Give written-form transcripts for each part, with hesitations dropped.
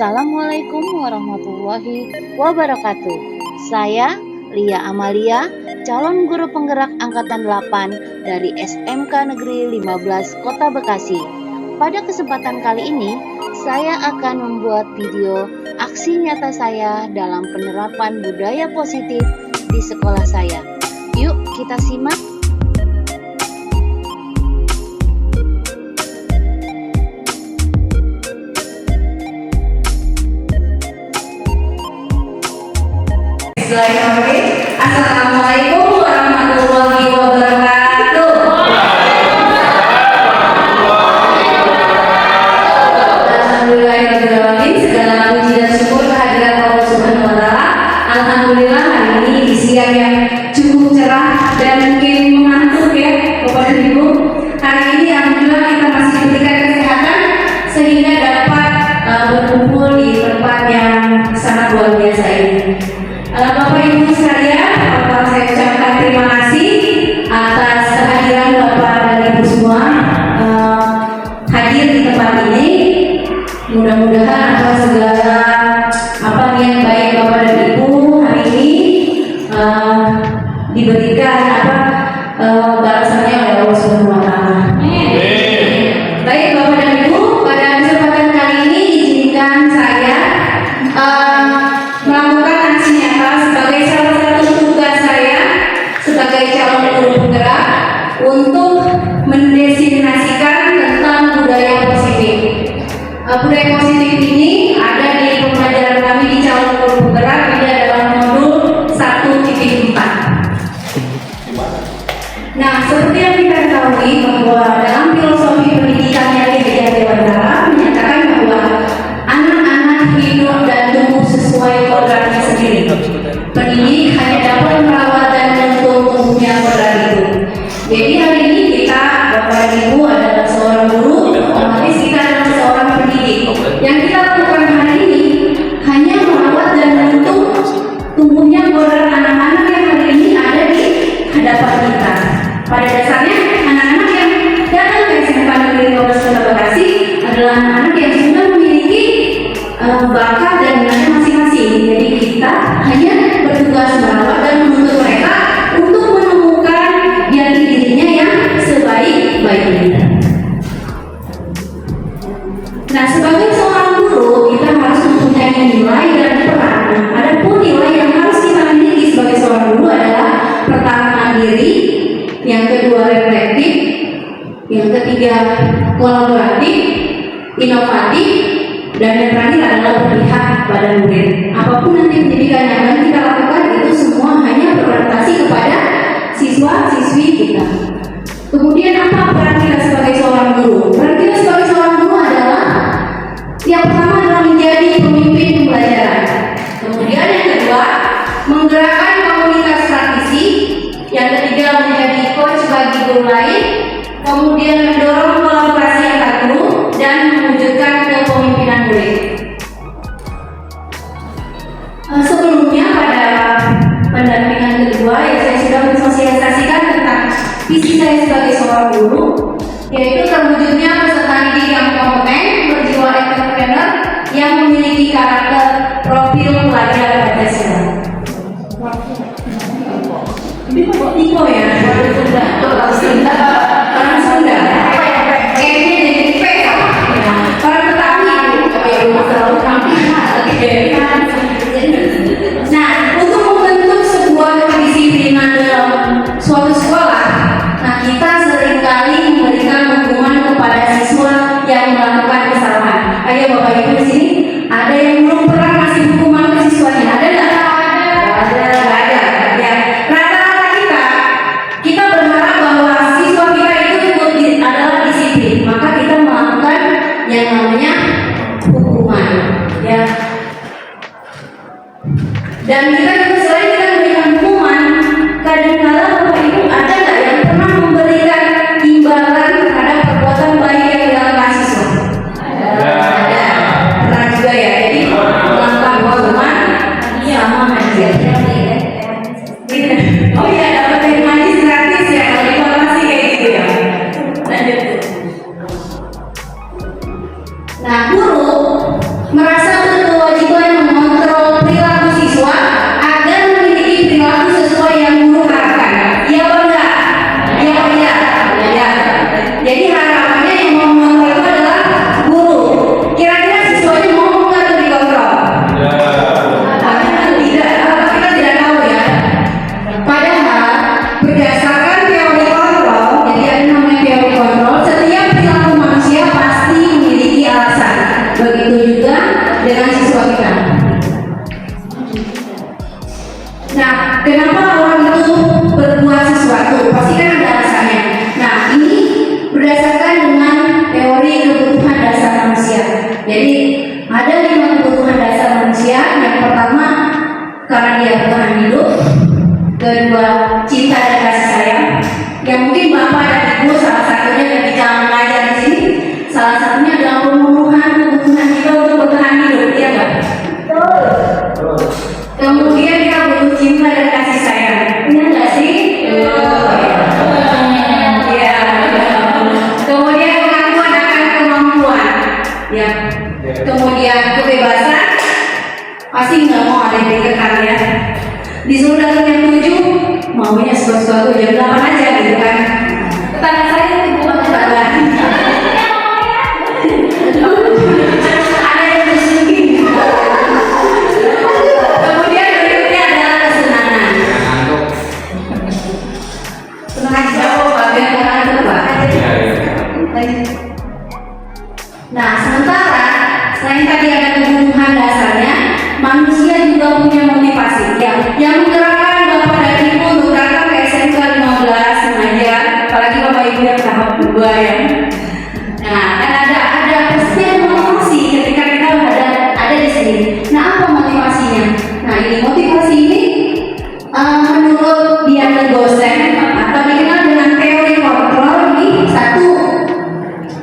Assalamualaikum warahmatullahi wabarakatuh. Saya Lia Amalia, calon guru penggerak angkatan 8 dari SMK Negeri 15 Kota Bekasi. Pada kesempatan kali ini, saya akan membuat video aksi nyata saya dalam penerapan budaya positif di sekolah saya. Yuk kita simak. Assalamualaikum warahmatullahi wabarakatuh. Alhamdulillahirrahmanirrahim. Segala puji dan syukur kehadirat Allah Subhanahu wa Ta'ala. Alhamdulillah hari ini di siang yang cukup cerah dan mungkin mengantuk ya Bapak dan Ibu. Hari ini alhamdulillah kita masih diberikan kesehatan sehingga dapat berkumpul di tempat yang sangat luar biasa ini. Bapak Ibu sekalian, saya ucapkan terima kasih atas kehadiran Bapak dan Ibu semua hadir di tempat ini. Mudah-mudahan atas segala niat baik Bapak dan Ibu hari ini diberikan balasannya oleh Allah Subhanahu wa Ta'ala. Baik Bapak dan Ibu, pada kesempatan kali ini izinkan saya melakukan aksi nyata sebagai salah satu tugas saya sebagai calon guru penggerak untuk mendefinisikan tentang budaya positif. Budaya positif ini ada di pembelajaran kami di calon guru penggerak, ini adalah modul 1.4. Nah, seperti yang kita ketahui bahwa dalam filosofi pendidikan yang Dewantara menyatakan bahwa anak-anak hidup dan tumbuh sesuai kodratnya sendiri. Pendidik hanya dapat merawat dan menuntun tumbuhnya kodrat itu. Jadi hari ini kita, Bapak dan Ibu adalah seorang guru, otomatis kita adalah seorang pendidik. Yang kita lakukan hari ini hanya merawat dan menuntun tumbuhnya kodrat anak-anak yang hari ini ada di hadapan kita. Pada dasarnya anak-anak yang datang ke SMK Negeri 15 Kota Bekasi adalah anak-anak yang sudah memiliki bakat dan minatnya masing-masing. Jadi kita hanya bertugas merawat dan menuntut mereka untuk menemukan jati dirinya yang sebaik-baiknya. Nah, sebagai seorang guru kita harus mempunyai nilai dan peran. Adapun nilai yang harus kita miliki sebagai seorang guru adalah pertama diri, yang kedua reflektif, yang ketiga kolaboratif, inovatif, dan yang terakhir adalah berpihak pada murid. Apapun nanti pendidikan yang akan kita lakukan itu semua hanya berorientasi kepada siswa-siswi kita. Kemudian apa peran kita sebagai seorang guru? Peran kita sebagai seorang guru adalah yang pertama adalah menjadi pemimpin pembelajaran. Kemudian yang kedua menggerakkan komunitas praktisi. Yang ketiga menjadi coach bagi guru lain. Kemudian mendorong kolaborasi antar guru dan mewujudkan kepemimpinan murid. Sebelumnya pada pendampingan kedua ya saya sudah mensosialisasikan tentang visi saya sebagai seorang guru, yaitu terwujudnya peserta didik yang kompeten, berjiwa entrepreneur, yang memiliki karakter profil pelajar Pancasila. Ini kok Tiko ya? Orang Sunda. Kayaknya jadi P apa? Orang Betawi. Nah, untuk membentuk sebuah kedisiplinan dalam suatu sekolah, nah kita seringkali memberikan hukuman kepada siswa yang melakukan kesalahan. Ayo Bapak Ibu di sini, ada yang belum pernah kasih hukuman ke siswanya? Ada nggak? Ada. Ya. Rata-rata kita berharap bahwa siswa kita itu adalah disiplin, maka kita melakukan yang namanya hukuman, ya. Dan kita juga selain kita memberikan hukuman, kadang-kala Bapak Ibu ada nggak yang pernah memberikan imbalan terhadap perbuatan baik yang dilakukan siswa? Ada. pasti nggak mau ada yang ditekan ya. Disuruh datang jam 7, maunya sesuatu jam 8 aja gitu kan. Tetangga saya itu bukan tetangga. Ada yang bersedih. Kemudian berikutnya adalah kesenangan. Senang jauh bagian kanan itu Pak. Nah, sementara selain tadi ada kebutuhan dasarnya, manusia juga punya motivasi yang menggerakkan Bapak dan Ibu untuk datang ke SMK 15 sengaja, apalagi Bapak Ibu yang tahap 2 ya. Nah, kan ada pasti motivasi ketika kita ada di sini. Nah, apa motivasinya? Nah, ini motivasi ini menurut Diana Gosen atau dikenal dengan teori kontrol ini satu,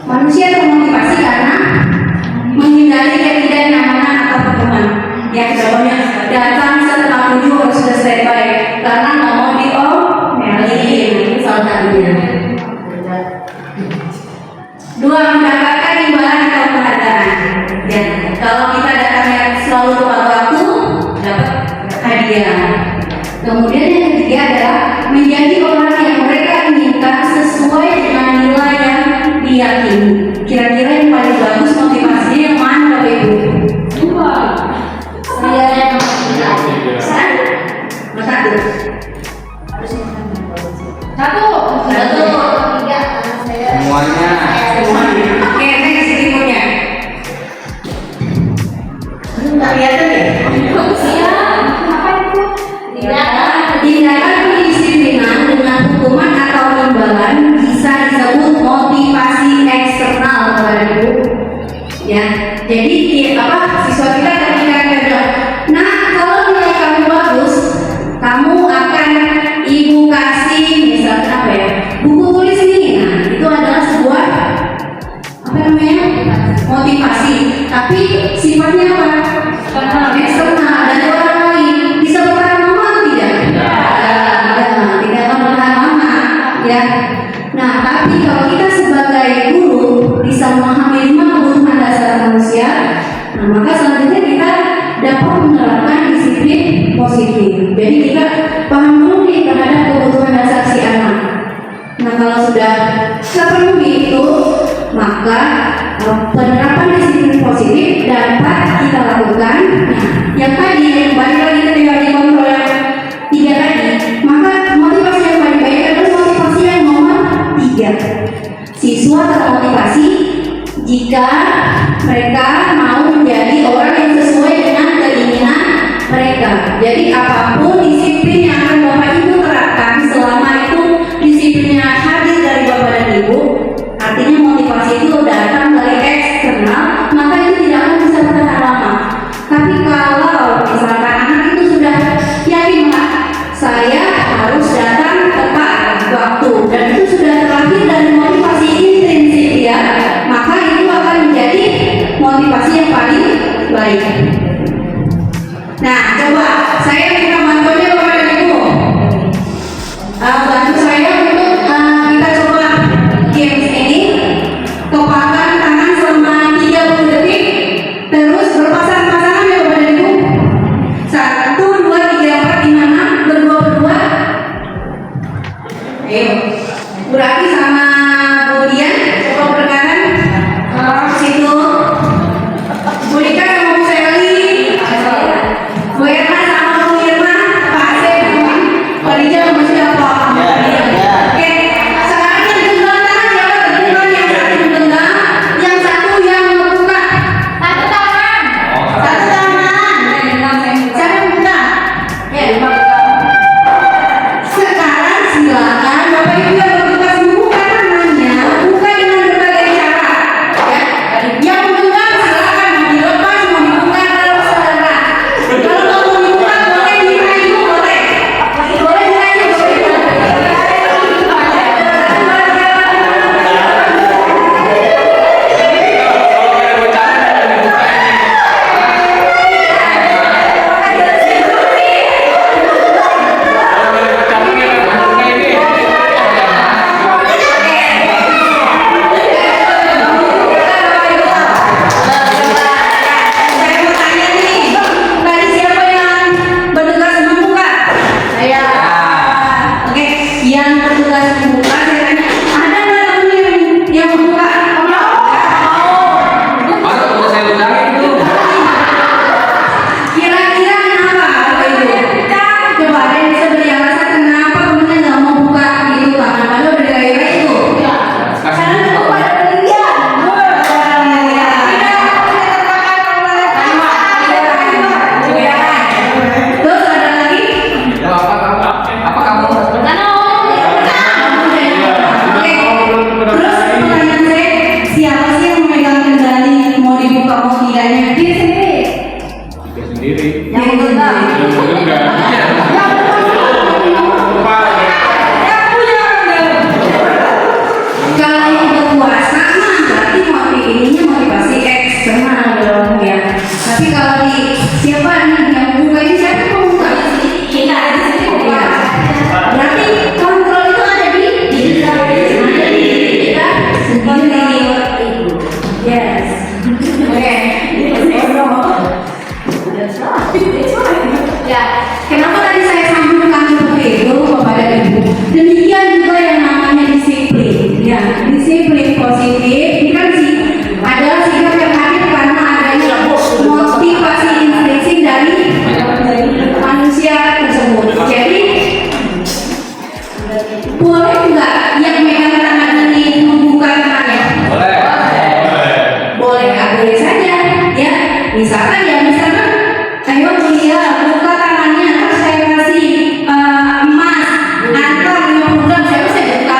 manusia termotivasi karena menghindari ketidaknyamanan atau pertemuan. Yang contohnya datang setelah 7 harus sudah standby karena nggak mau diomelin, ini salah satunya. Dua, mendapatkan imbalan atau penghargaan. Ya, kalau kita datangnya selalu tepat waktu, dapat hadiah. Kemudian yang ketiga adalah menjadi orang yang mereka inginkan sesuai dengan nilai yang diyakini. Kira-kira yang paling bagus motivasinya yang mana Bapak Ibu? Dua. Saya yang satu. Tiga. Semuanya. Oke, saya kasih timunya. Nggak kelihatan ya? Iya. Apa itu? Tindakan pendisiplinan dengan hukuman atau imbalan bisa disebut motivasi eksternal, Bapak Ibu. Ya, jadi siswa kita ketika kita nah kalau nilai kamu bagus, kamu akan ibu kasih misalkan apa ya, buku tulis ini. Nah, itu adalah sebuah motivasi, tapi sifatnya apa? Eksternal dari orang lain. Bisa bertahan lama atau tidak? Tidak akan bertahan lama ya. Nah, tapi kalau kita sebagai guru bisa memahami 5 kebutuhan dasar manusia, nah maka selanjutnya kita dapat menerapkan disiplin positif. Jadi kita paham dulu nih terhadap kebutuhan dasar si anak. Nah, kalau sudah terpenuhi itu, maka penerapan disiplin positif dapat kita lakukan. Nah, yang tadi yang balik lagi ke teori kontrol yang 3 tadi, maka motivasi yang paling baik adalah motivasi yang nomor 3. Siswa termotivasi jika mereka mau menjadi orang yang sesuai dengan keinginan mereka. Jadi apapun disiplin yang akan Bapak Ibu terapkan selama itu disiplinnya hadir dari Bapak dan Ibu, artinya motivasi itu datang dari eksternal, maka itu tidak akan bisa bertahan lama. Tapi kalau misalkan anak itu sudah yakin, saya harus datang tepat waktu, dan itu sudah terlahir dari motivasi intrinsik dia, maka itu akan menjadi motivasi yang paling baik. Nah, coba saya minta bantuannya Bapak dan Ibu. Bantu saya untuk kita coba games ini. Kepalkan tangan selama 30 detik, terus berpasang-pasangan ya Bapak dan Ibu. 1, 2, 3, 4, 5, 6, berdua-berdua. Ayo, Bu Raki sama Bu Dian coba berdekatan ke situ. Bu Dika sama Bu Seli, Bu Erna sama Bu Irma, Pak Asep, Pak Rijal sama siapa? Oke, sekarang yang genggam tangan siapa? Genggam yang satu genggam, yang satu yang membuka. Satu tangan. Siapa yang buka? Ya, sekarang silakan Bapak Ibu yang bertugas membuka tangannya, buka dengan berbagai positif ini kan sih adalah sikap yang hadir karena adanya motivasi intrinsik dari manusia tersebut. Jadi boleh nggak yang megang tangan ini membuka tangannya? Boleh, boleh saja ya. Misalkan ayo dia buka tangannya, terus saya kasih emas antar 50 gram, saya buka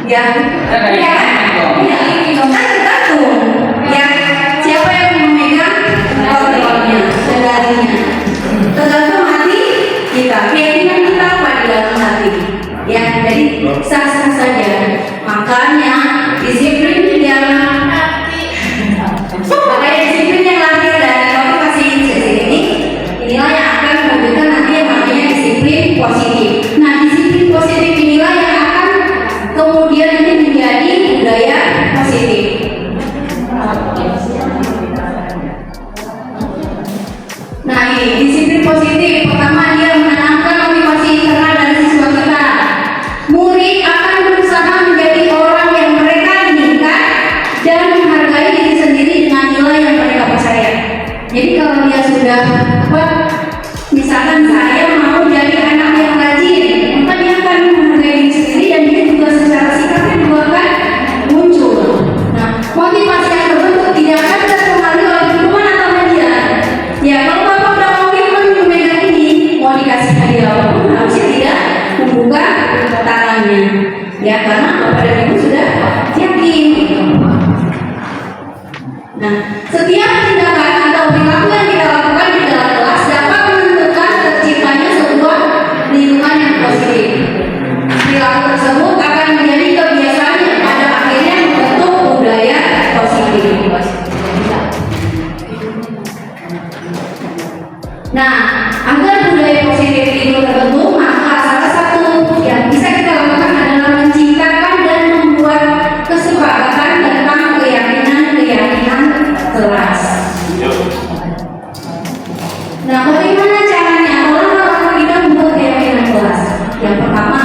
ya tergantung ya siapa yang memegang kontrolnya, kendalinya, tergantung hati kita, keyakinan kita apa di dalam hati ya. Jadi sah-sah saja, makanya disiplin yang lahir dari motivasi intrinsik inilah yang akan mewujudkan nanti yang namanya disiplin positif. Nah, disiplin positif inilah yang akan kemudian nanti menjadi budaya positif. Nah, ini disiplin positif pertama, dia menanamkan motivasi internal dari siswa kita. Murid akan berusaha menjadi orang yang mereka inginkan dan menghargai diri sendiri dengan nilai yang mereka percaya. Jadi kalau dia sudah misalkan saya mau jadi anak yang rajin, maka dia akan menghargai diri sendiri dan dia juga secara sikapnya juga akan muncul. Nah, motivasi yang terbentuk tidak akan terpengaruhi oleh lingkungan atau media. Ya, kalau bapak udah memegang ini, mau dikasih hadiah apapun harusnya tidak membuka tangannya. Ya, karena bapak dan ibu sudah yakin. Nah, setiap tindakan atau perilaku yang kita lakukan di dalam kelas dapat menentukan terciptanya sebuah lingkungan yang positif. Perilaku tersebut akan menjadi kebiasaan yang pada akhirnya membentuk budaya positif. Nah, agar budaya positif itu terbentuk, maka salah satu yang bisa kita lakukan adalah menciptakan dan membuat kesepakatan tentang keyakinan kelas. Nah, bagaimana caranya orang-orang kita membuat keyakinan kelas? Yang pertama,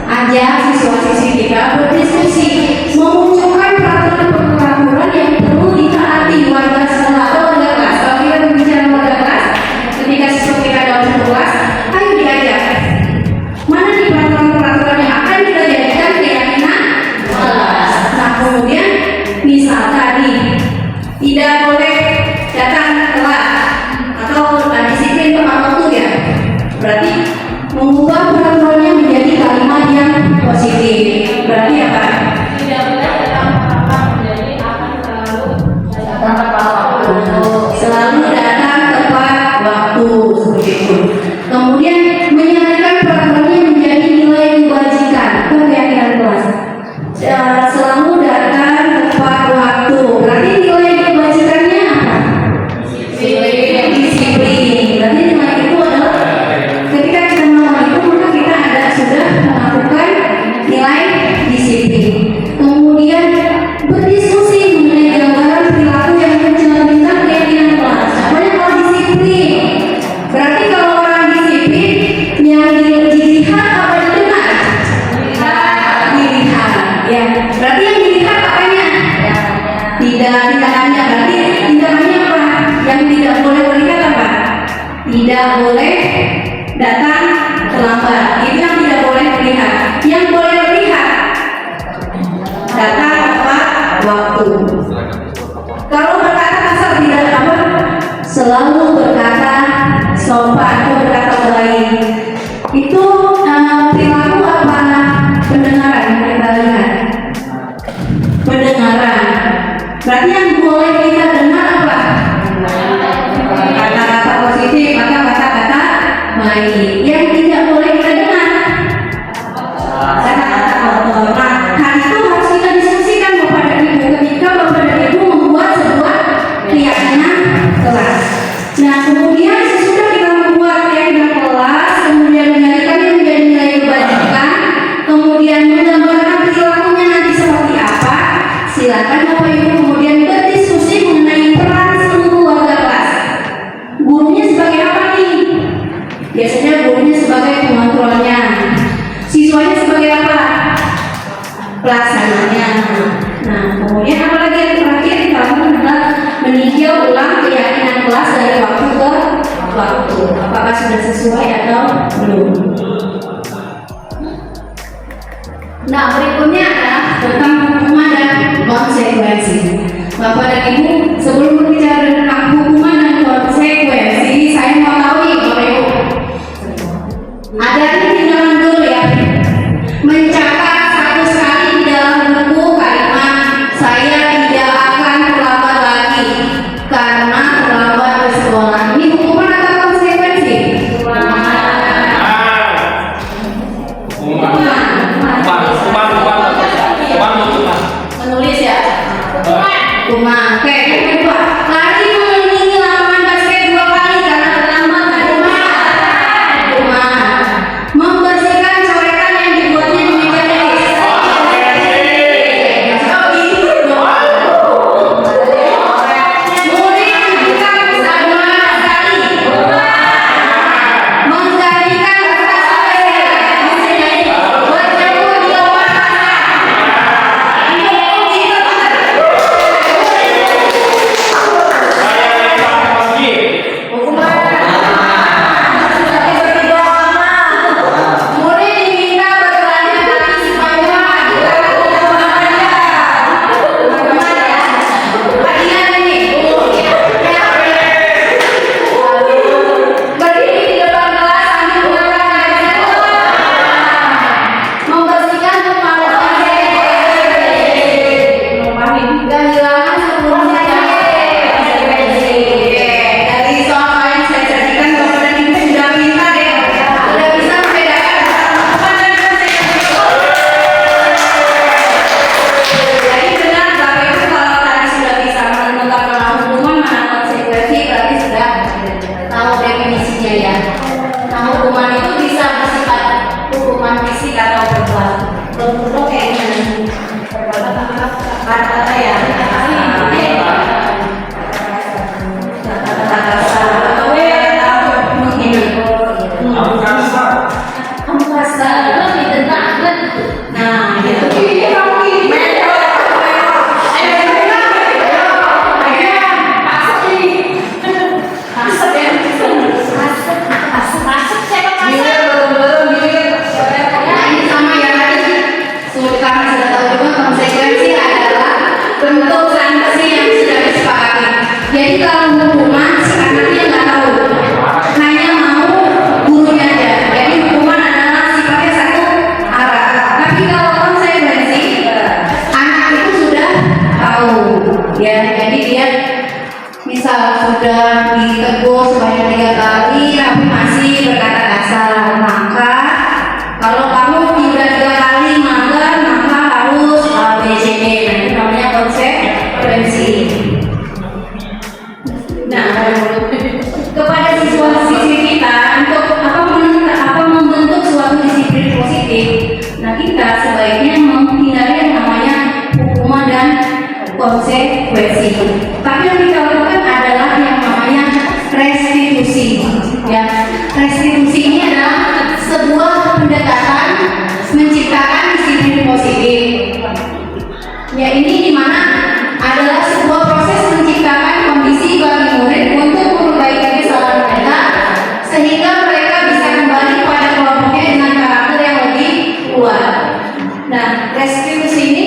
ajak siswa-siswi kita berdiskusi, memunculkan peraturan-peraturan yang perlu ditaati warga sekolah atau warga kelas. Kalau kita berbicara warga kelas, ketika siswa kita dalam satu kelas, ayo diajak. Mana nih peraturan-peraturan yang akan kita jadikan keyakinan kelas? Nah, kemudian misal tadi tidak boleh datang telat atau disiplin tepat waktu ya. Berarti mengubah peraturannya menjadi kalimat yang positif. Berarti apa? Tidak boleh datang tepat menjadi akan selalu datang tepat waktu seperti itu. Kemudian menyatakan peraturannya menjadi nilai kewajiban atau keyakinan kelas. Selalu datang tepat waktu. Berarti nilai kewajibannya apa? Disiplin. Berarti nilai itu adalah ketika kita melakukan itu, maka kita sudah melakukan nilai disiplin. Kemudian berdiskusi mengenai gambaran perilaku yang mencerminkan keyakinan kelas. Namanya kalau disiplin. Berarti kalau orang disiplin yang dilihat apa didengar? Dilihat. Ya. Berarti yang dilihat apanya? Tidak tindakannya. Berarti tindakannya apa? Yang tidak boleh terlihat apa? Tidak boleh datang terlambat. Itu yang tidak boleh terlihat. Yang boleh terlihat datang tepat waktu. Kalau berkata kasar tidak apa? Selalu berkata sopan atau berkata baik. Itu perilaku apa? Pendengaran yang kita lihat. Pendengaran. Berarti yang boleh kita dengar apa? Kata-kata positif atau kata-kata baik. Yang tidak boleh kita dengar kata-kata kotor. Nah, hal itu harus kita diskusikan Bapak dan Ibu ketika Bapak dan Ibu membuat sebuah keyakinan kelas. Nah, kemudian sesudah kita membuat keyakinan kelas, kemudian menjadikannya menjadi nilai kewajiban, kemudian menggambarkan perilakunya nanti seperti apa, silakan Bapak Ibu kemudian berdiskusi mengenai peran seluruh warga kelas. Gurunya sebagai apa nih? Biasanya gurunya sebagai pengontrolnya. Siswanya sebagai apa? pelaksananya. Nah, kemudian apalagi yang terakhir kamu adalah meninjau ulang keyakinan kelas dari waktu ke waktu. Apakah sudah sesuai atau belum? Nah, berikutnya adalah tentang hukuman dan konsekuensi. Bapak dan Ibu, sebelum berbicara tentang hukuman dan konsekuensi, saya mau tahu nih, Bapak Ibu, ada tindakan dulu ya, mencatat satu sekali di dalam buku kalimat saya tidak akan terlambat lagi karena terlambat ke sekolah. Ini hukuman atau konsekuensi? Menulis ya? Hukuman. Oke, yang kedua, lari mengelilingi lapangan basket 2 kali karena terlambat dan hukuman. Membersihkan coretan yang dibuatnya di meja tenis. Kemudian buka pusat 12 kali. Menggantikan kertas sampai bercampur di lapangan. Kemudian diminta bertanya kaki supaya bagian ini berdiri di depan kelas sambil menggunakan membersihkan kepala dan hilangan sebelumnya. Dari soal lain saya ceritakan bahwa dan Ibu sudah pintar ya, sudah bisa membedakan hukuman dan konsekuensi. Jadi benar Bapak Ibu, kalau tadi sudah bisa menentukan mana hukuman mana konsekuensi, berarti sudah tahu definisinya ya. Nah, hukuman itu bisa bersifat hukuman fisik atau verbal. Bentuk kayaknya kata-kata ya. Kamu kasar, lebih tentang. Nah, itu. Nah, ini sama ya tadi. Karena sudah tahu juga konsekuensi adalah bentuk sanksi yang sudah disepakati. Jadi kalau hukuman si anaknya nggak tahu, hanya mau gurunya aja. Jadi hukuman adalah sifatnya satu arah. Tapi kalau konsekuensi, anak itu sudah tahu. Ya, jadi dia misal sudah ditegur sebanyak 3 kali, tapi masih berkata kasar, maka kalau kamu tidak 3 kali melanggar, maka harus ABCD. Nanti namanya konsekuensi. Nah, kepada siswa-siswi kita untuk apa membentuk suatu disiplin positif, nah kita sebaiknya menghindari yang namanya hukuman dan konsekuensi. Tapi yang kita lakukan adalah yang namanya restitusi. Ya, restitusi ini adalah sebuah pendekatan menciptakan disiplin positif. Ya, ini dimana adalah sebuah proses menciptakan kondisi bagi murid untuk memperbaiki kesalahan mereka sehingga mereka bisa kembali pada kelompoknya dengan karakter yang lebih kuat. Nah, restitusi ini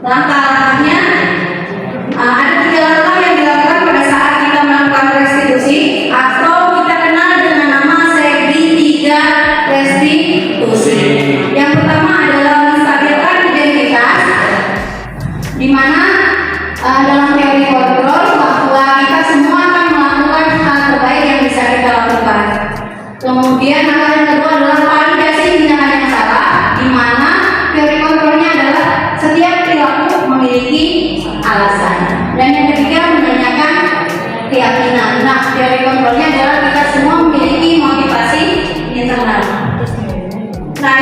langkah-langkahnya ada 3 langkah yang dilakukan pada saat kita melakukan restitusi atau kita kenal dengan nama segitiga restitusi. Yang pertama adalah menstabilkan identitas, di mana dalam teori kontrol bahwa kita semua akan melakukan hal terbaik yang bisa kita lakukan. Kemudian langkah yang kedua adalah validasi tindakan yang salah, di mana teori kontrolnya adalah setiap perilaku memiliki alasan. Dan yang ketiga menanyakan keyakinan. Nah, teori kontrolnya adalah kita semua memiliki motivasi internal. Nah,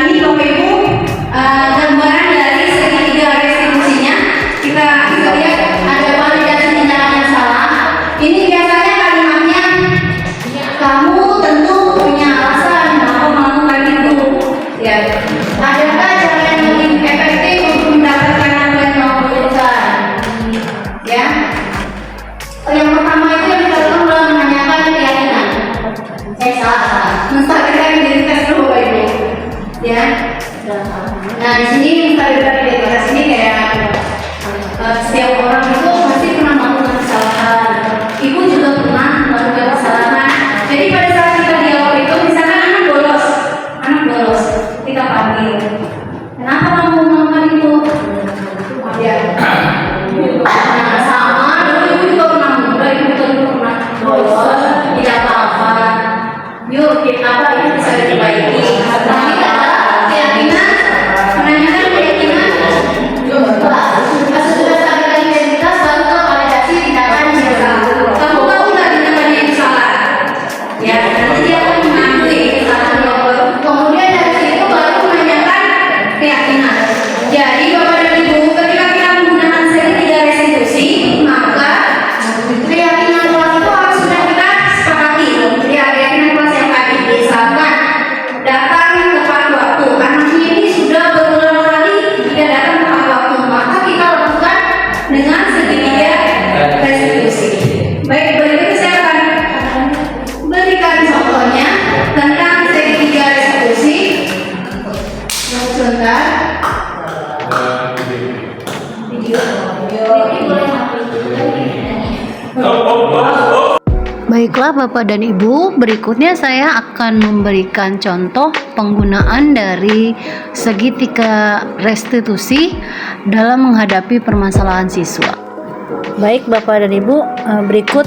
Nah, di sini mustabik identitas ini kayak setiap orang itu pasti pernah melakukan kesalahan. Ibu juga pernah melakukan kesalahan. Jadi pada saat kita dialog itu, misalkan anak bolos, kita panggil. Kenapa kamu melakukan itu? Ya. Nah, sama dulu ibu juga pernah muda, ibu juga pernah bolos, tidak apa-apa. Yuk, itu bisa diperbaiki. Tapi kita keyakinan, menanyakan keyakinan. Sudah sampai identitas baru ke validasi tindakan yang salah. Kamu tahu nggak tindakannya itu salah? Ya, nanti dia akan mengakui kesalahannya. Kemudian dari situ baru menanyakan keyakinan. Jadi Bapak dan Ibu, ketika kita menggunakan segitiga restitusi, maka keyakinan kelas itu harus sudah kita sepakati. Ya, keyakinan kelas yang tadi misalkan datang tepat waktu. Anak ini sudah berulang kali tidak datang tepat waktu, maka kita lakukan dengan segitiga restitusi. Baik, berikut saya akan berikan contohnya tentang segitiga restitusi. Sebentar. Baiklah Bapak dan Ibu, berikutnya saya akan memberikan contoh penggunaan dari segitiga restitusi dalam menghadapi permasalahan siswa. Baik Bapak dan Ibu, berikut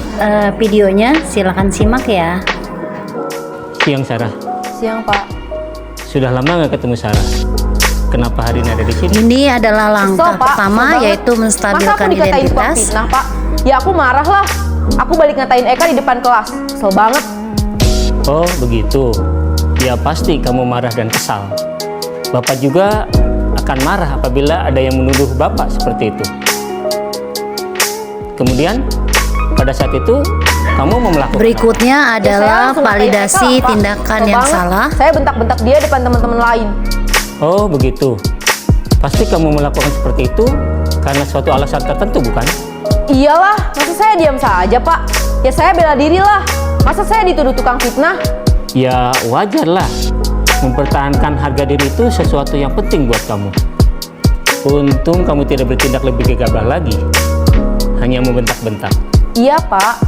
videonya, silakan simak ya. Siang Sarah, Siang Pak. sudah lama nggak ketemu Sarah. Kenapa hari ini ada di sini? Ini adalah langkah Kesel, Pak. pertama, Kesel banget. yaitu Masa menstabilkan aku dikatain tukang identitas. fitnah, Pak? Ya aku marah lah. Aku balik ngatain Eka di depan kelas. Kesel banget. Oh begitu. Ya pasti kamu marah dan kesal. Bapak juga akan marah apabila ada yang menuduh Bapak seperti itu. Kemudian pada saat itu kamu mau melakukan Berikutnya Ya, saya adalah langsung ngatain validasi Eka, Pak. tindakan Kesel yang banget. salah. Saya bentak-bentak dia depan teman-teman lain. Oh begitu. Pasti kamu melakukan seperti itu karena suatu alasan tertentu bukan? Iyalah, masa saya diam saja Pak? Ya saya bela diri lah. Masa saya dituduh tukang fitnah? Ya wajarlah. Mempertahankan harga diri itu sesuatu yang penting buat kamu. Untung kamu tidak bertindak lebih gegabah lagi. Hanya membentak-bentak. Iya Pak.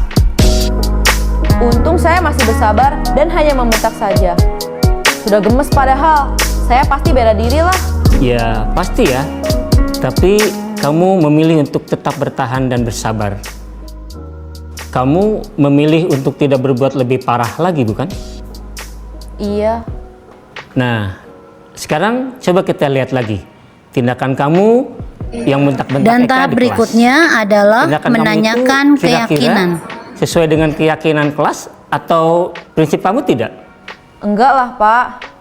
Untung saya masih bersabar dan hanya membentak saja. Sudah gemes padahal. Saya pasti bela diri lah. Ya pasti ya. Tapi kamu memilih untuk tetap bertahan dan bersabar. Kamu memilih untuk tidak berbuat lebih parah lagi bukan? Iya. Nah, sekarang coba kita lihat lagi tindakan kamu yang bentak-bentak Dan Eka tahap di kelas. berikutnya adalah Tindakan kamu menanyakan itu kira-kira keyakinan. sesuai dengan keyakinan kelas atau prinsip kamu tidak? Enggak lah Pak.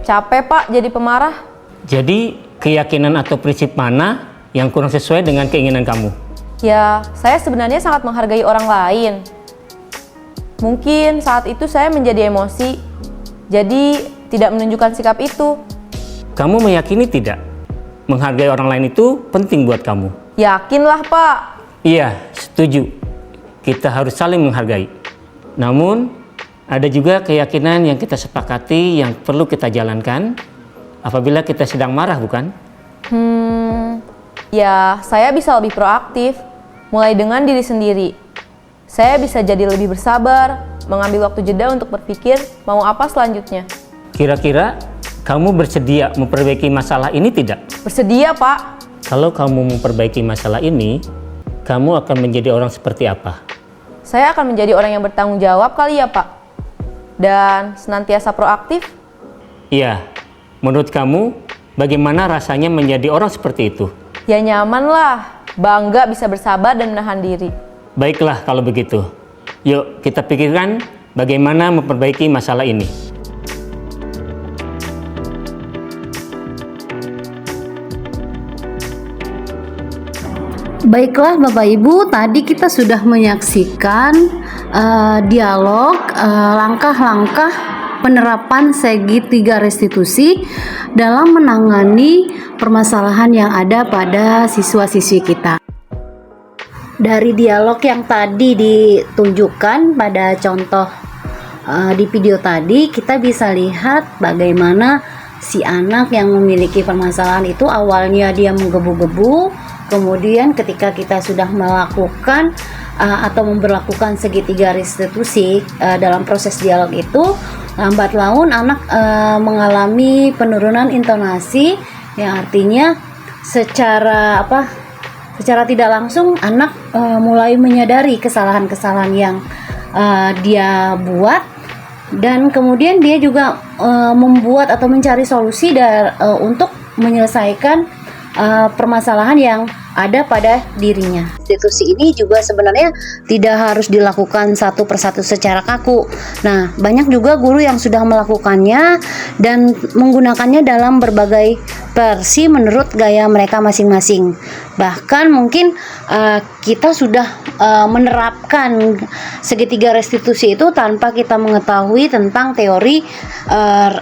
Capek Pak jadi pemarah. Jadi keyakinan atau prinsip mana yang kurang sesuai dengan keinginan kamu? Ya, saya sebenarnya sangat menghargai orang lain. Mungkin saat itu saya menjadi emosi, jadi tidak menunjukkan sikap itu. Kamu meyakini tidak? Menghargai orang lain itu penting buat kamu. Yakinlah Pak. Iya, setuju. Kita harus saling menghargai. Namun, ada juga keyakinan yang kita sepakati yang perlu kita jalankan apabila kita sedang marah, bukan? Ya, saya bisa lebih proaktif, mulai dengan diri sendiri. Saya bisa jadi lebih bersabar, mengambil waktu jeda untuk berpikir mau apa selanjutnya. Kira-kira kamu bersedia memperbaiki masalah ini tidak? Bersedia Pak. Kalau kamu memperbaiki masalah ini, kamu akan menjadi orang seperti apa? Saya akan menjadi orang yang bertanggung jawab kali ya Pak. Dan senantiasa proaktif. Iya, menurut kamu bagaimana rasanya menjadi orang seperti itu? Ya nyaman lah, bangga bisa bersabar dan menahan diri. Baiklah kalau begitu. Yuk kita pikirkan bagaimana memperbaiki masalah ini. Baiklah Bapak Ibu, tadi kita sudah menyaksikan dialog langkah-langkah penerapan segitiga restitusi dalam menangani permasalahan yang ada pada siswa-siswi kita. Dari dialog yang tadi ditunjukkan pada contoh di video tadi, kita bisa lihat bagaimana si anak yang memiliki permasalahan itu awalnya dia menggebu-gebu, kemudian ketika kita sudah melakukan atau memberlakukan segitiga restitusi dalam proses dialog itu, lambat laun anak mengalami penurunan intonasi, yang artinya secara tidak langsung anak mulai menyadari kesalahan-kesalahan yang dia buat, dan kemudian dia juga membuat atau mencari solusi untuk menyelesaikan permasalahan yang ada pada dirinya. Restitusi ini juga sebenarnya tidak harus dilakukan satu persatu secara kaku. Nah, banyak juga guru yang sudah melakukannya dan menggunakannya dalam berbagai versi menurut gaya mereka masing-masing. Bahkan mungkin kita sudah menerapkan segitiga restitusi itu tanpa kita mengetahui tentang teori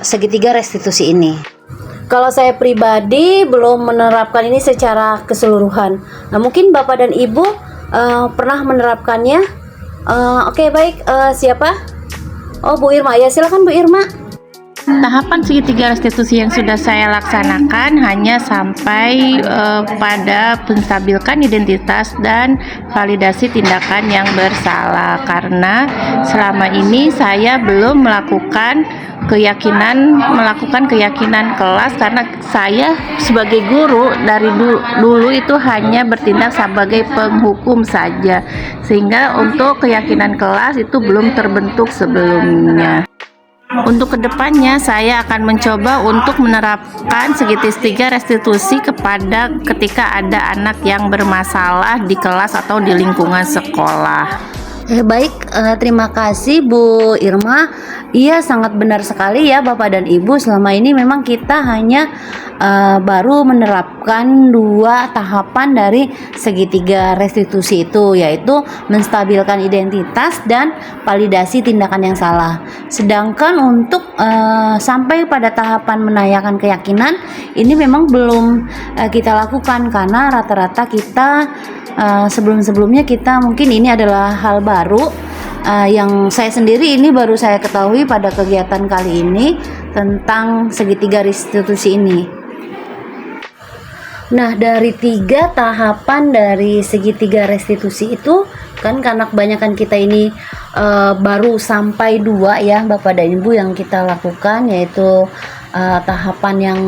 segitiga restitusi ini. Kalau saya pribadi belum menerapkan ini secara keseluruhan. Nah, mungkin Bapak dan Ibu pernah menerapkannya. Oke, baik. Siapa? Oh, Bu Irma. Ya, silakan Bu Irma. Tahapan segitiga restitusi yang sudah saya laksanakan hanya sampai pada menstabilkan identitas dan validasi tindakan yang bersalah, karena selama ini saya belum melakukan keyakinan kelas, karena saya sebagai guru dari dulu itu hanya bertindak sebagai penghukum saja, sehingga untuk keyakinan kelas itu belum terbentuk sebelumnya. Untuk kedepannya saya akan mencoba untuk menerapkan segitiga restitusi ketika ada anak yang bermasalah di kelas atau di lingkungan sekolah. Baik, terima kasih Bu Irma. Iya, sangat benar sekali ya Bapak dan Ibu. Selama ini memang kita hanya baru menerapkan 2 tahapan dari segitiga restitusi itu, yaitu menstabilkan identitas dan validasi tindakan yang salah. Sedangkan untuk sampai pada tahapan menanyakan keyakinan, ini memang belum kita lakukan, karena rata-rata kita sebelum-sebelumnya kita mungkin ini adalah hal baru yang saya sendiri ini baru saya ketahui pada kegiatan kali ini tentang segitiga restitusi ini. Nah, dari 3 tahapan dari segitiga restitusi itu kan, karena kebanyakan kita ini baru sampai 2 ya Bapak dan Ibu yang kita lakukan, yaitu tahapan yang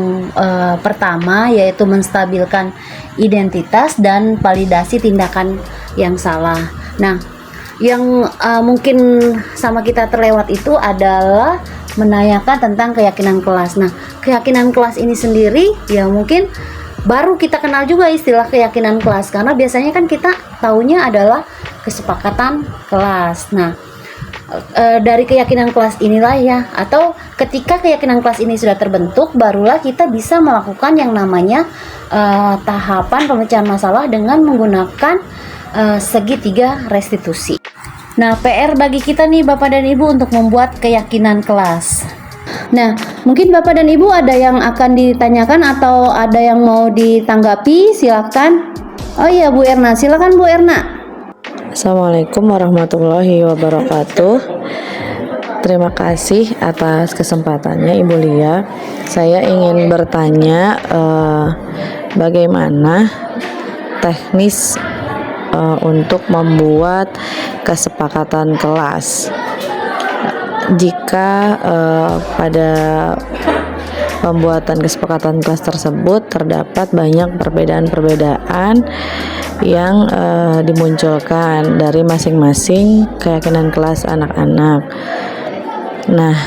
pertama yaitu menstabilkan identitas dan validasi tindakan yang salah. Nah, yang mungkin sama kita terlewat itu adalah menanyakan tentang keyakinan kelas. Nah, keyakinan kelas ini sendiri ya mungkin baru kita kenal juga istilah keyakinan kelas, karena biasanya kan kita taunya adalah kesepakatan kelas. Nah, dari keyakinan kelas inilah ya, atau ketika keyakinan kelas ini sudah terbentuk, barulah kita bisa melakukan yang namanya tahapan pemecahan masalah dengan menggunakan segitiga restitusi. Nah, PR bagi kita nih Bapak dan Ibu untuk membuat keyakinan kelas. Nah, mungkin Bapak dan Ibu ada yang akan ditanyakan atau ada yang mau ditanggapi, silakan. Oh iya, Bu Erna, silakan Bu Erna. Assalamualaikum warahmatullahi wabarakatuh. Terima kasih atas kesempatannya Ibu Lia. Saya ingin bertanya bagaimana teknis untuk membuat kesepakatan kelas. Jika pada pembuatan kesepakatan kelas tersebut terdapat banyak perbedaan-perbedaan yang dimunculkan dari masing-masing keyakinan kelas anak-anak. Nah,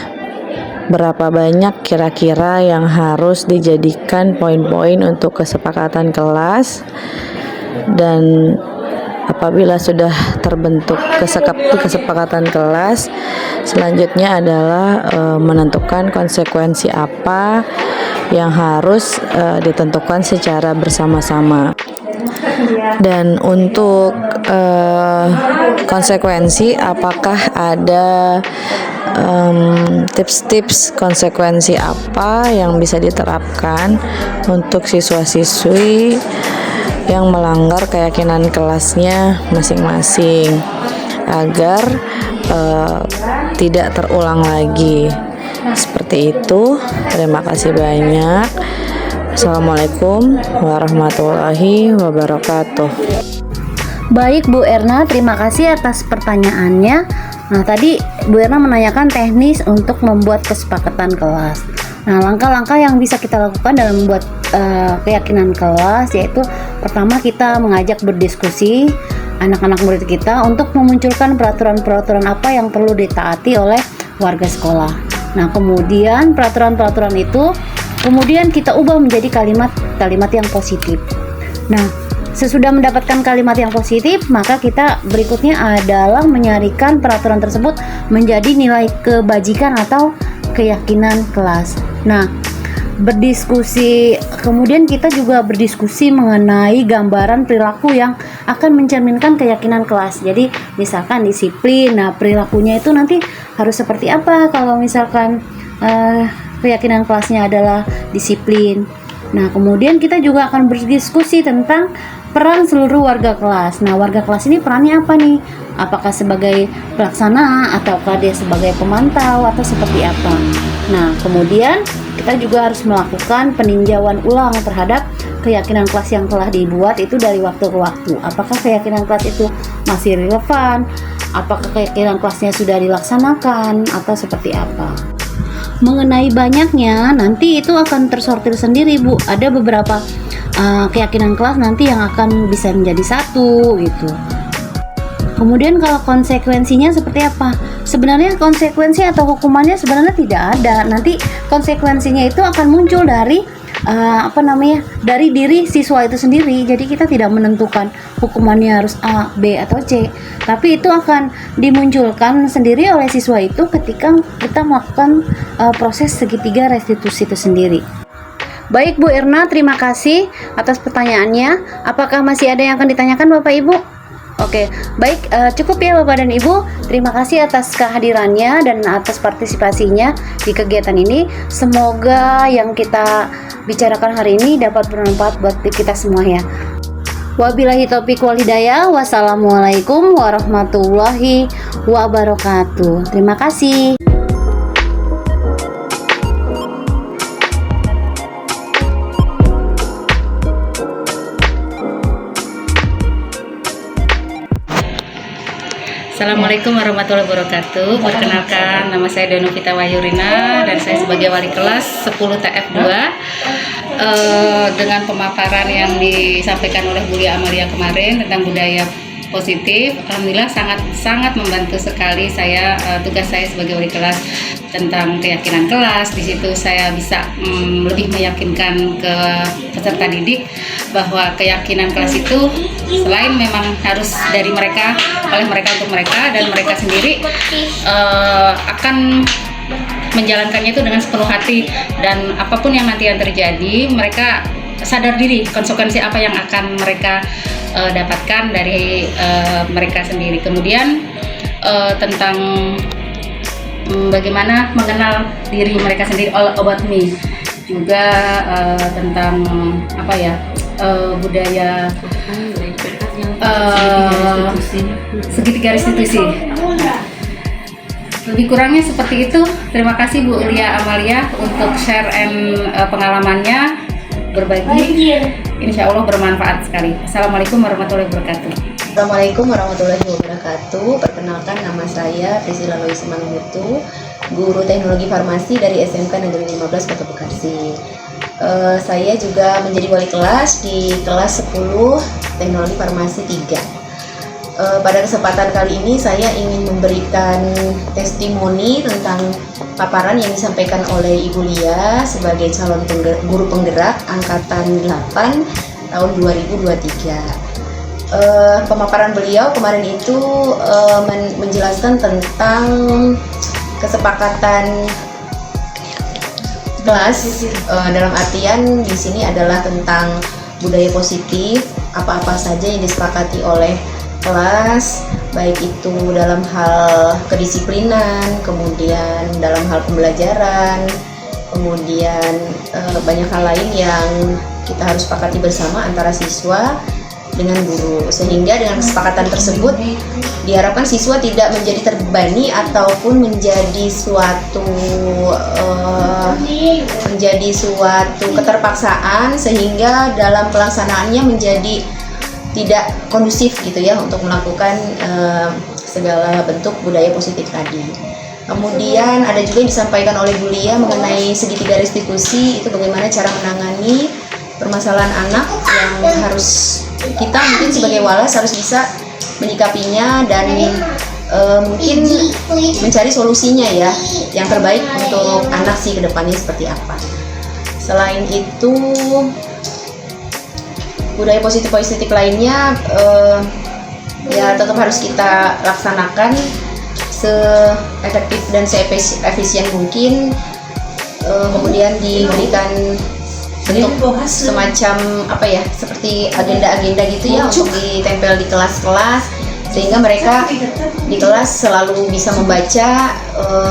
berapa banyak kira-kira yang harus dijadikan poin-poin untuk kesepakatan kelas, dan apabila sudah terbentuk kesepakatan kelas, selanjutnya adalah menentukan konsekuensi apa yang harus ditentukan secara bersama-sama. Dan untuk konsekuensi, apakah ada tips-tips konsekuensi apa yang bisa diterapkan untuk siswa-siswi yang melanggar keyakinan kelasnya masing-masing agar tidak terulang lagi. Seperti itu. Terima kasih banyak. Assalamualaikum warahmatullahi wabarakatuh. Baik Bu Erna, terima kasih atas pertanyaannya. Nah, tadi Bu Erna menanyakan teknis untuk membuat kesepakatan kelas. Nah, langkah-langkah yang bisa kita lakukan dalam membuat keyakinan kelas yaitu pertama kita mengajak berdiskusi anak-anak murid kita untuk memunculkan peraturan-peraturan apa yang perlu ditaati oleh warga sekolah. Nah, kemudian peraturan-peraturan itu kemudian kita ubah menjadi kalimat-kalimat yang positif. Nah, sesudah mendapatkan kalimat yang positif, maka kita berikutnya adalah menyarikan peraturan tersebut menjadi nilai kebajikan atau keyakinan kelas. Nah, berdiskusi, kemudian kita juga berdiskusi mengenai gambaran perilaku yang akan mencerminkan keyakinan kelas. Jadi misalkan disiplin, nah perilakunya itu nanti harus seperti apa kalau misalkan keyakinan kelasnya adalah disiplin. Nah, kemudian kita juga akan berdiskusi tentang peran seluruh warga kelas. Nah, warga kelas ini perannya apa nih? Apakah sebagai pelaksana ataukah dia sebagai pemantau atau seperti apa? Nah, kemudian kita juga harus melakukan peninjauan ulang terhadap keyakinan kelas yang telah dibuat itu dari waktu ke waktu. Apakah keyakinan kelas itu masih relevan? Apakah keyakinan kelasnya sudah dilaksanakan atau seperti apa? Mengenai banyaknya, nanti itu akan tersortir sendiri Bu. Ada beberapa keyakinan kelas nanti yang akan bisa menjadi satu gitu. Kemudian kalau konsekuensinya seperti apa? Sebenarnya konsekuensi atau hukumannya sebenarnya tidak ada. Nanti konsekuensinya itu akan muncul dari dari diri siswa itu sendiri. Jadi kita tidak menentukan hukumannya harus A, B atau C, tapi itu akan dimunculkan sendiri oleh siswa itu ketika kita melakukan proses segitiga restitusi itu sendiri. Baik Bu Erna, terima kasih atas pertanyaannya. Apakah masih ada yang akan ditanyakan Bapak Ibu? Oke, baik, cukup ya Bapak dan Ibu. Terima kasih atas kehadirannya dan atas partisipasinya di kegiatan ini. Semoga yang kita bicarakan hari ini dapat bermanfaat buat kita semua ya. Wabillahi taufiq wal hidayah. Wassalamualaikum warahmatullahi wabarakatuh. Terima kasih. Assalamualaikum warahmatullahi wabarakatuh. Perkenalkan, nama saya Danovita Wahyurina dan saya sebagai wali kelas 10 TF2. Dengan pemaparan yang disampaikan oleh Bu Lia Amalia kemarin tentang budaya positif, alhamdulillah sangat membantu sekali saya. Tugas saya sebagai wali kelas tentang keyakinan kelas. Di situ saya bisa lebih meyakinkan ke peserta didik bahwa keyakinan kelas itu selain memang harus dari mereka, oleh mereka untuk mereka, dan mereka sendiri akan menjalankannya itu dengan sepenuh hati, dan apapun yang nanti yang terjadi mereka sadar diri konsekuensi apa yang akan mereka dapatkan dari mereka sendiri. Kemudian tentang bagaimana mengenal diri mereka sendiri, all about me, juga tentang budaya segitiga restitusi. Lebih kurangnya seperti itu. Terima kasih Bu Lia Amalia untuk share and pengalamannya, berbagi. Insya Allah bermanfaat sekali. Assalamualaikum warahmatullahi wabarakatuh. Assalamualaikum warahmatullahi wabarakatuh. Perkenalkan, nama saya Priscilla Lois Manunggutu, guru teknologi farmasi dari SMK Negeri 15 Kota Bekasi. Saya juga menjadi wali kelas di kelas 10 teknologi farmasi 3. Pada kesempatan kali ini saya ingin memberikan testimoni tentang paparan yang disampaikan oleh Ibu Lia sebagai calon guru penggerak angkatan 8 tahun 2023. Pemaparan beliau kemarin itu menjelaskan tentang kesepakatan kelas, dalam artian di sini adalah tentang budaya positif, apa-apa saja yang disepakati oleh kelas, baik itu dalam hal kedisiplinan, kemudian dalam hal pembelajaran, kemudian banyak hal lain yang kita harus sepakati bersama antara siswa dengan guru, sehingga dengan kesepakatan tersebut diharapkan siswa tidak menjadi terbebani ataupun menjadi suatu keterpaksaan, sehingga dalam pelaksanaannya menjadi tidak kondusif gitu ya untuk melakukan segala bentuk budaya positif tadi. Kemudian ada juga yang disampaikan oleh Bu Lia mengenai segitiga restitusi, itu bagaimana cara menangani permasalahan anak yang harus kita mungkin sebagai walas harus bisa menyikapinya dan mungkin mencari solusinya ya yang terbaik untuk anak sih ke depannya seperti apa. Selain itu budaya positif lainnya ya tetap harus kita laksanakan se-efektif dan se-efisien mungkin, kemudian diberikan bentuk semacam apa ya, seperti agenda-agenda gitu ya untuk ditempel di kelas-kelas, sehingga mereka di kelas selalu bisa membaca,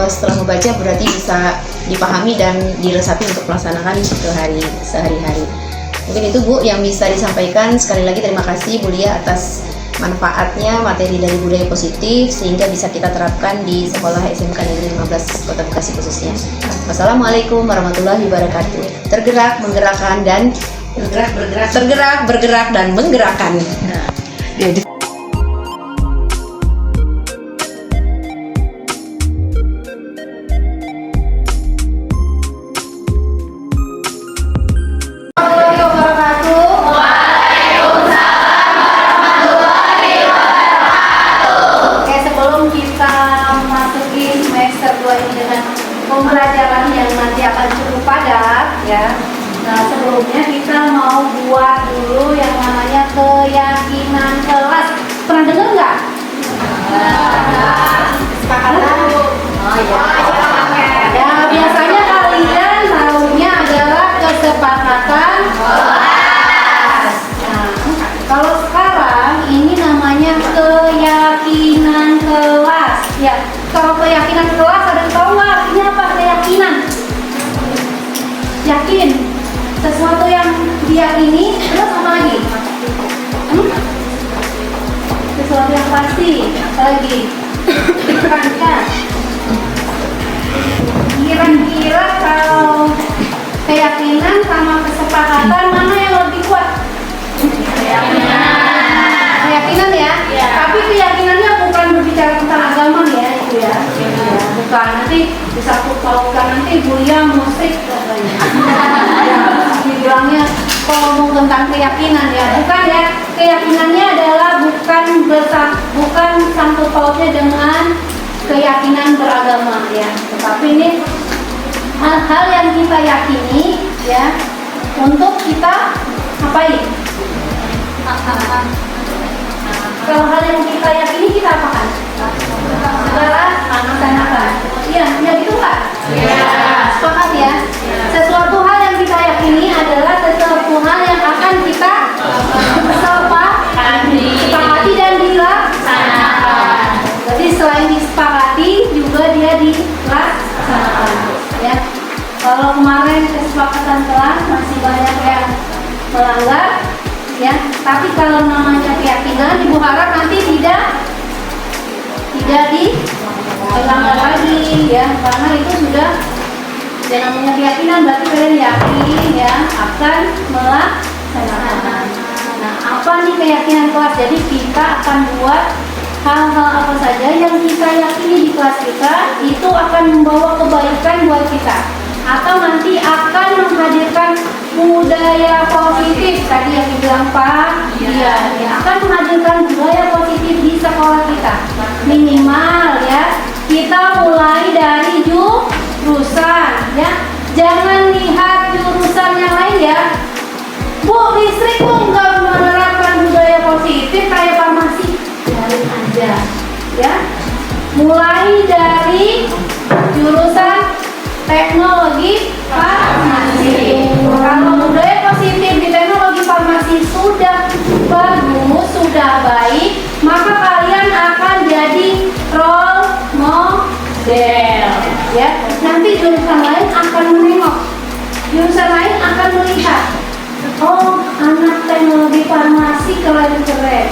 setelah membaca berarti bisa dipahami dan diresapi untuk melaksanakan sehari-hari. Mungkin itu Bu yang bisa disampaikan. Sekali lagi terima kasih Bu Lia atas manfaatnya materi dari budaya positif sehingga bisa kita terapkan di sekolah SMK Negeri 15 Kota Bekasi khususnya. Wassalamualaikum warahmatullahi wabarakatuh. Tergerak, menggerakkan dan bergerak dan menggerakkan. Pembelajaran yang nanti akan cukup padat ya. Nah, sebelumnya kita mau buat dulu yang namanya keyakinan kelas. Pernah dengar nggak? Kesepakatan? Oh ya. Ya, biasanya kalian tahunya adalah kesepakatan kelas. Nah, kalau sekarang ini namanya keyakinan kelas. Ya, kalau keyakinan kelas ada yang tahu nggak artinya apa? Keyakinan, yakin sesuatu yang diyakini, terus apa lagi? Sesuatu yang pasti, apa lagi? Kan? Kira-kira kalau keyakinan sama kesepakatan mana yang lebih kuat? Keyakinan ya? Tapi keyakinannya bukan berbicara tentang agama ya, itu ya. Bukan, nanti disangkut pautkan nanti Bulia musik katanya. Ya, dibilangnya kalau ngomong tentang keyakinan ya, bukan ya. Keyakinannya adalah bukan sangkut pautnya dengan keyakinan beragama ya. Tetapi ini hal-hal yang kita yakini ya untuk kita apain? Kalau hal yang kita yakini kita apakan? Laksanakan. Iya, gitu nggak? Iya. Sepakat ya? Sesuatu hal yang kita yakini adalah sesuatu hal yang akan kita sepakati dan dilaksanakan. Jadi selain disepakati juga dia dilaksanakan. Ya. Kalau kemarin kesepakatan kelas masih banyak yang melanggar. Ya, tapi kalau namanya keyakinan, Ibu harap nanti tidak dilanggar lagi ya, karena itu sudah yang namanya keyakinan berarti kalian yakin ya akan melaksanakan. Nah, apa nih keyakinan kelas? Jadi kita akan buat hal-hal apa saja yang kita yakini di kelas kita itu akan membawa kebaikan buat kita, atau nanti akan menghadirkan budaya positif tadi yang dibilang Pak. Iya, akan menghadirkan budaya positif di sekolah kita. Minimal ya, kita mulai dari jurusan ya. Jangan lihat jurusan yang lain ya. Bu, listrik tuh nggak menerapkan budaya positif kayak farmasi. Biarin aja ya. Mulai dari jurusan teknologi farmasi. Kalau budaya positif di teknologi farmasi sudah bagus, sudah baik, maka kalian akan jadi role model ya. Nanti jurusan lain akan menengok, jurusan lain akan melihat, oh anak teknologi farmasi keren paling keren.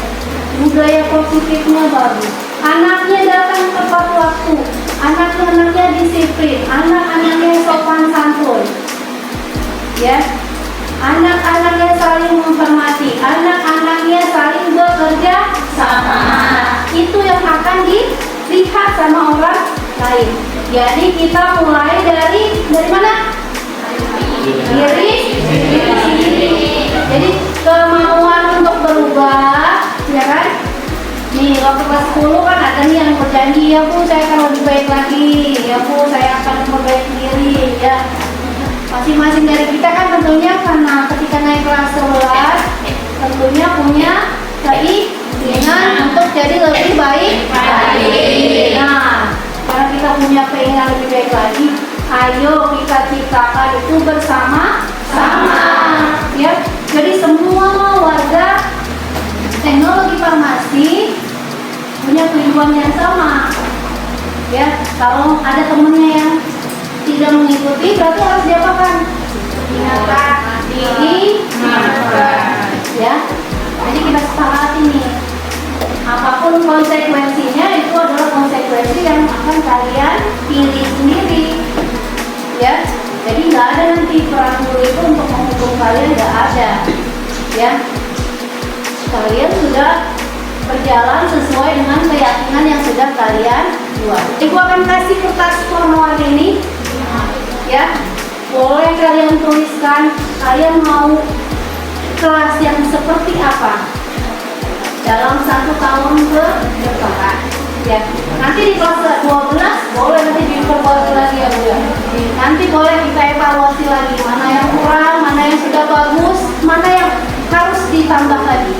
Budaya positifnya bagus. Anaknya datang tepat waktu. Anak-anaknya disiplin. Anak-anaknya sopan santun. Ya. Anak-anaknya saling menghormati. Anak-anaknya saling bekerja sama. Itu yang akan dilihat sama orang lain. Jadi kita mulai dari mana? Diri sendiri. Jadi kemauan untuk berubah, ya kan? Nih waktu kelas 10 kan ada nih yang berjanji, ya Bu saya akan lebih baik lagi, ya Bu saya akan memperbaiki diri, ya. Masing-masing dari kita kan tentunya karena ketika naik kelas 11 tentunya punya keinginan untuk jadi lebih baik. Nah, karena kita punya keinginan lebih baik lagi, ayo kita ciptakan itu bersama-sama, ya. Jadi semua warga teknologi farmasi punya tujuan yang sama, ya. Kalau ada temennya yang tidak mengikuti, berarti harus diapakan? Diingatkan, ya. Jadi kita sepakati nih, apapun konsekuensinya itu adalah konsekuensi yang akan kalian pilih sendiri, ya. Jadi nggak ada nanti perang guru itu untuk menghukum kalian, nggak ada, ya. Kalian sudah berjalan sesuai dengan keyakinan yang sudah kalian buat. Ibu akan kasih kertas warna-warni ini, ya. Boleh kalian tuliskan kalian mau kelas yang seperti apa dalam 1 tahun ke depan, ya. Nanti di kelas 12 boleh nanti dievaluasi lagi, ya Bu. Nanti boleh kita evaluasi lagi mana yang kurang, mana yang sudah bagus, mana yang harus ditambah lagi,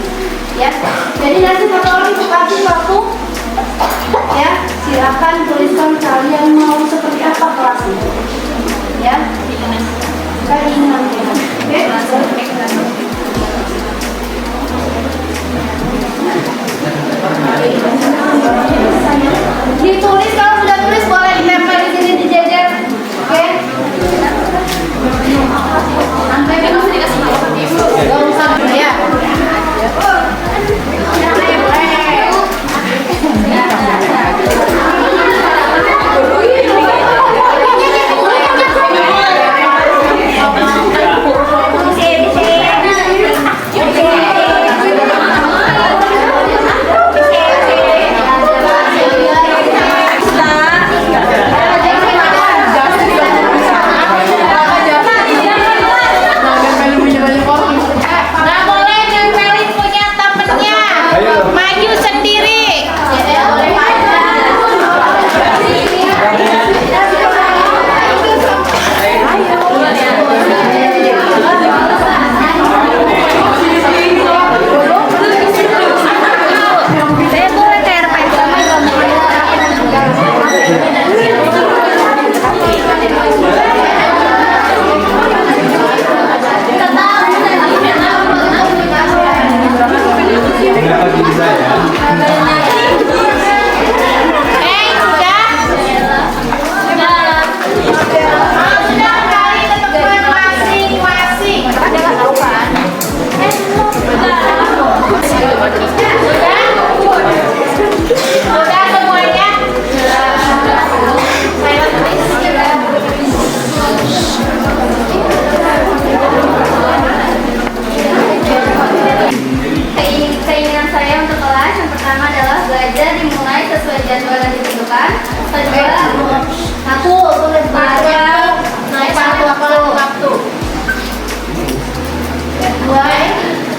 ya. Jadi nanti kalau ibu kasih waktu, ya, silakan tuliskan kalian mau seperti apa kelas itu, ya. Keinginan, oke. Ditulis, kalau sudah tulis boleh ditempel di sini dijajar, oke? Sampai kan harus dikasih tahu ibu, nggak usah ya.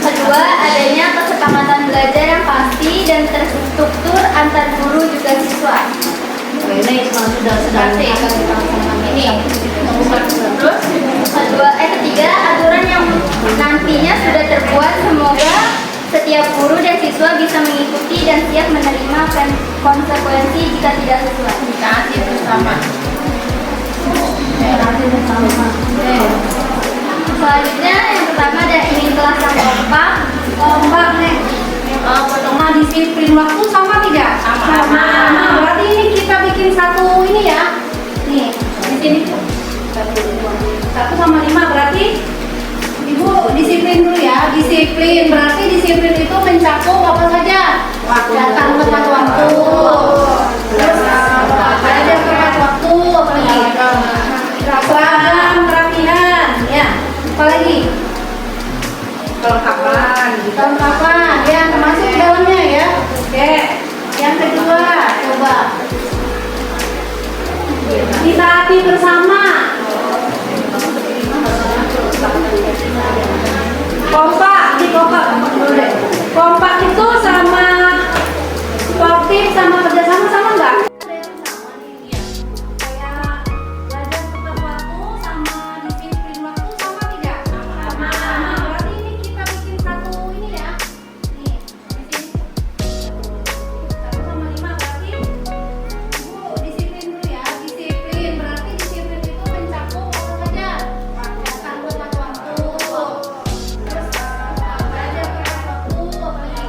Kedua, adanya kesepakatan belajar yang pasti dan terstruktur antar guru juga siswa. Ini sudah Ini. Terus, ketiga, aturan yang nantinya sudah terbuat, semoga setiap guru dan siswa bisa mengikuti dan siap menerima konsekuensi jika tidak sesuai. Kasih bersama. Selanjutnya yang pertama ada ingin kelas yang kompak. kompak nih. Nah, disiplin waktu sama tidak? Sama. Nah, berarti ini kita bikin satu ini ya. Nih, di sini tuh. 1 sama 5 berarti Ibu disiplin dulu ya. disiplin. Berarti disiplin itu mencakup apa saja? Datang tepat waktu. Terus belajar tepat waktu, apa lagi? Seragam, kerapihan, ya. Apa lagi? Kelengkapan, ya termasuk di dalamnya ya. Oke. Yang kedua, coba ditaati bersama. Kompak itu sama sportif sama kerjasama sama nggak? Kayak belajar tepat waktu sama disiplin waktu sama tidak? Sama. Berarti ini kita bikin satu ini ya. Nih, di sini. 1 sama 5 berarti. Bu, disiplin dulu ya. Disiplin berarti disiplin itu mencakup apa saja? Datang tepat waktu. Terus belajar tepat waktu, apa lagi?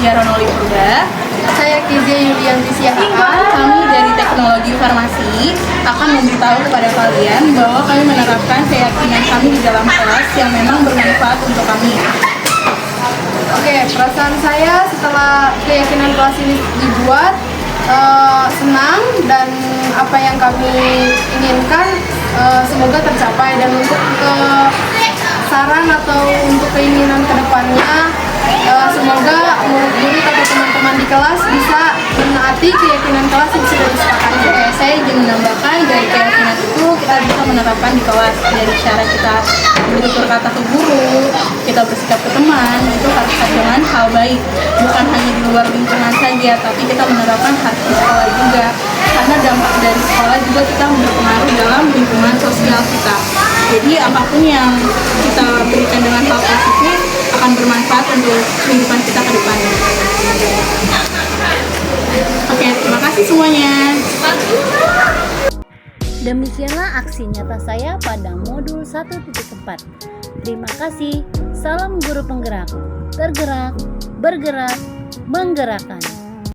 Mujarono Lipuda. Saya Kizia Yulianti Siahaan. Kami dari Teknologi Farmasi akan memberitahu kepada kalian bahwa kami menerapkan keyakinan kami di dalam kelas yang memang bermanfaat untuk kami. Oke, perasaan saya setelah keyakinan kelas ini dibuat senang, dan apa yang kami inginkan semoga tercapai. Dan untuk saran atau untuk keinginan kedepannya, semoga murid-murid atau teman-teman di kelas bisa menaati keyakinan kelas yang sudah disepakati. Saya ingin menambahkan dari keyakinan itu kita bisa menerapkan di kelas, dari cara kita bertutur kata ke guru, kita bersikap ke teman, itu harus dengan hal baik, bukan hanya di luar lingkungan saja, tapi kita menerapkan harus di sekolah juga, karena dampak dari sekolah juga kita berpengaruh dalam lingkungan sosial kita. Jadi apapun yang kita berikan dengan hal positif akan bermanfaat untuk kehidupan kita ke depannya. Oke, terima kasih semuanya. Demikianlah aksi nyata saya pada modul 1.4. Terima kasih. Salam guru penggerak. Tergerak, bergerak, menggerakkan.